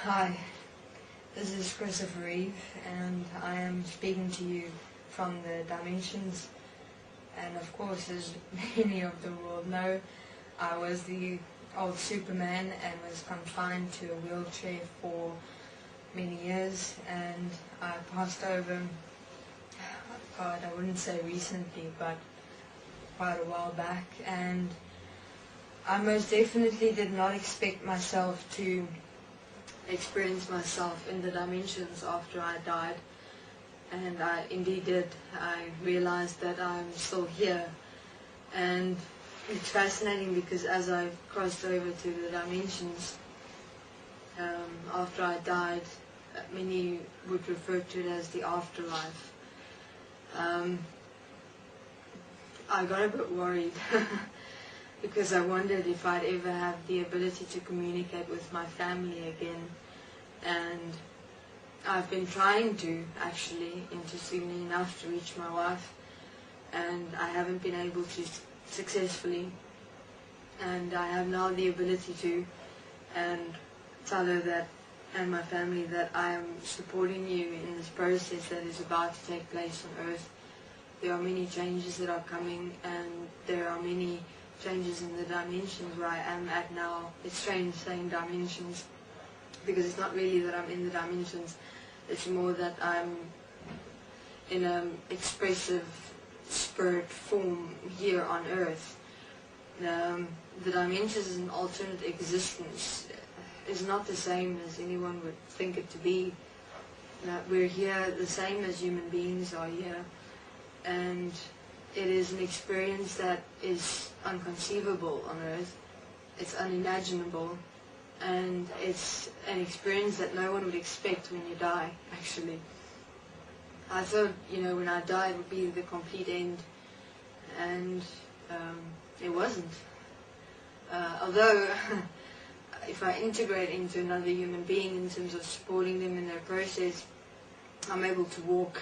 Hi, this is Christopher Reeve, and I am speaking to you from the Dimensions. And of course, as many of the world know, I was the old Superman and was confined to a wheelchair for many years, and I passed over, God, I wouldn't say recently, but quite a while back, and I most definitely did not expect myself to experience myself in the dimensions after I died, and I indeed did. I realized that I'm still here, and it's fascinating because as I crossed over to the dimensions after I died, many would refer to it as the afterlife. I got a bit worried because I wondered if I'd ever have the ability to communicate with my family again, and I've been trying to, actually, interestingly enough, to reach my wife, and I haven't been able to successfully, and I have now the ability to, and tell her that, and my family, that I am supporting you in this process that is about to take place on Earth. There are many changes that are coming, and there are many changes in the dimensions where I am at now. It's strange saying dimensions, because it's not really that I'm in the dimensions, it's more that I'm in an expressive spirit form here on Earth. The dimensions is an alternate existence. It's not the same as anyone would think it to be. We're here the same as human beings are here, and it is an experience that is unconceivable on Earth. It's unimaginable, and it's an experience that no one would expect when you die, actually. I thought, when I died it would be the complete end, and it wasn't. Although, if I integrate into another human being in terms of supporting them in their process, I'm able to walk.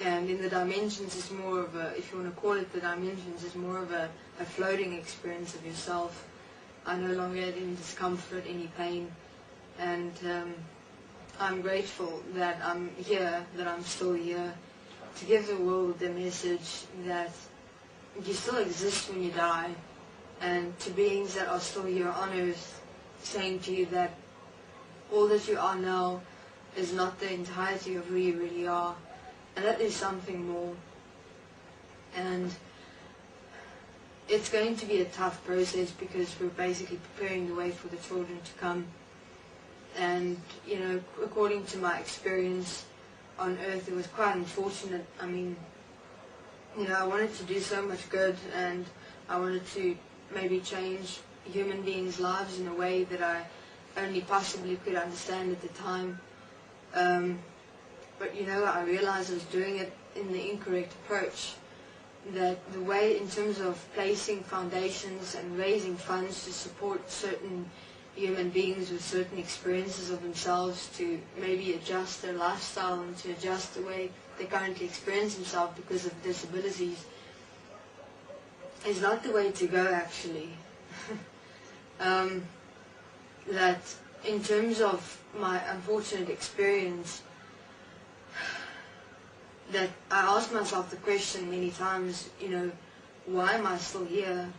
And in the dimensions, it's more of a, if you want to call it the dimensions, it's more of a floating experience of yourself. I no longer had any discomfort, any pain, and I'm grateful that I'm here, that I'm still here, to give the world the message that you still exist when you die, and to beings that are still here on Earth, saying to you that all that you are now is not the entirety of who you really are, and that there's something more. And it's going to be a tough process because we're basically preparing the way for the children to come. And, according to my experience on Earth, it was quite unfortunate. I mean, I wanted to do so much good, and I wanted to maybe change human beings' lives in a way that I only possibly could understand at the time. But I realized I was doing it in the incorrect approach. That the way, in terms of placing foundations and raising funds to support certain human beings with certain experiences of themselves to maybe adjust their lifestyle and to adjust the way they currently experience themselves because of disabilities, is not the way to go, actually. That in terms of my unfortunate experience, that I asked myself the question many times, why am I still here?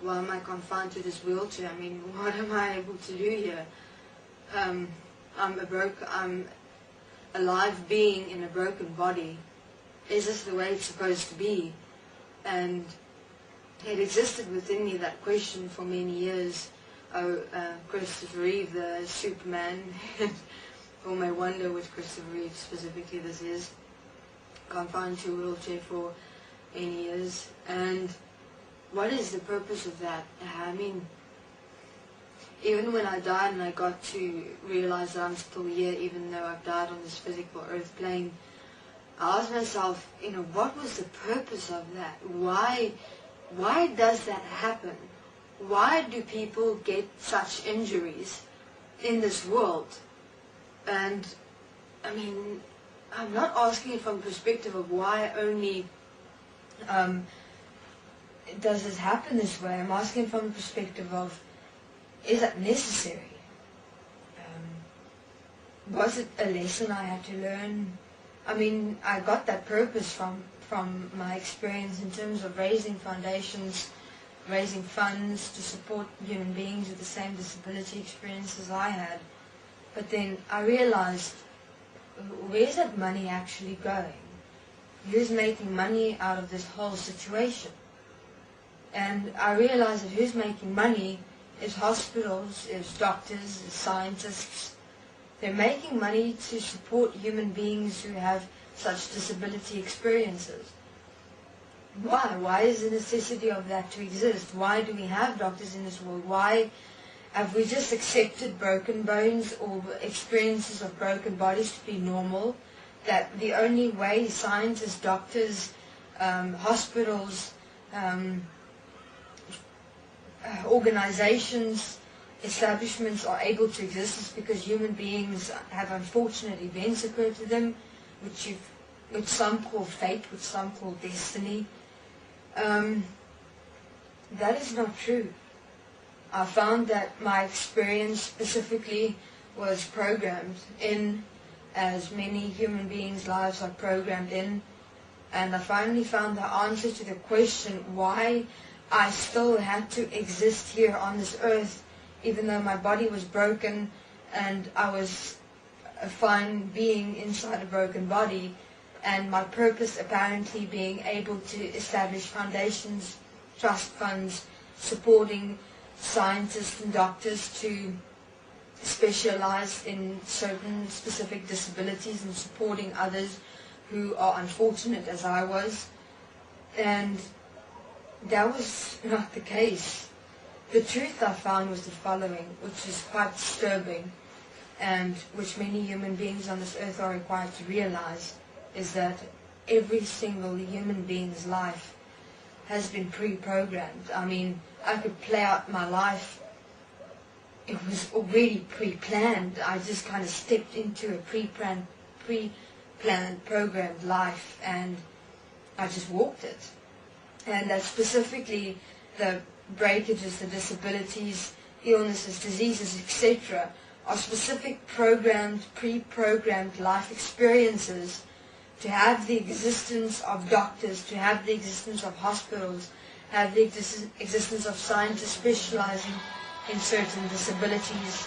Why am I confined to this wheelchair? I mean, what am I able to do here? I'm a live being in a broken body. Is this the way it's supposed to be? And it existed within me, that question, for many years. Christopher Reeve, the Superman, or may wonder which Christopher Reeve specifically this is, confined to a wheelchair for many years. And what is the purpose of that? I mean, even when I died and I got to realize that I'm still here, even though I've died on this physical earth plane, I asked myself, what was the purpose of that? Why does that happen? Why do people get such injuries in this world? And, I mean, I'm not asking it from the perspective of why only does this happen this way. I'm asking from the perspective of, is that necessary? was it a lesson I had to learn? I mean, I got that purpose from my experience in terms of raising foundations, raising funds to support human beings with the same disability experiences I had. But then I realized, where's that money actually going? Who's making money out of this whole situation? And I realized that who's making money is hospitals, is doctors, is scientists. They're making money to support human beings who have such disability experiences. Why? Why is the necessity of that to exist? Why do we have doctors in this world? Why have we just accepted broken bones or experiences of broken bodies to be normal? That the only way scientists, doctors, hospitals, organizations, establishments are able to exist is because human beings have unfortunate events occur to them, which some call fate, which some call destiny. That is not true. I found that my experience specifically was programmed in, as many human beings' lives are programmed in, and I finally found the answer to the question why I still had to exist here on this earth, even though my body was broken and I was a fine being inside a broken body, and my purpose apparently being able to establish foundations, trust funds, supporting scientists and doctors to specialize in certain specific disabilities and supporting others who are unfortunate as I was. And that was not the case. The truth I found was the following, which is quite disturbing, and which many human beings on this earth are required to realize, is that every single human being's life has been pre-programmed. I mean, I could play out my life. It was already pre-planned. I just kind of stepped into a pre-planned, programmed life, and I just walked it. And that specifically the breakages, the disabilities, illnesses, diseases, etc., are specific programmed, pre-programmed life experiences to have the existence of doctors, to have the existence of hospitals, have the existence of scientists specializing in certain disabilities,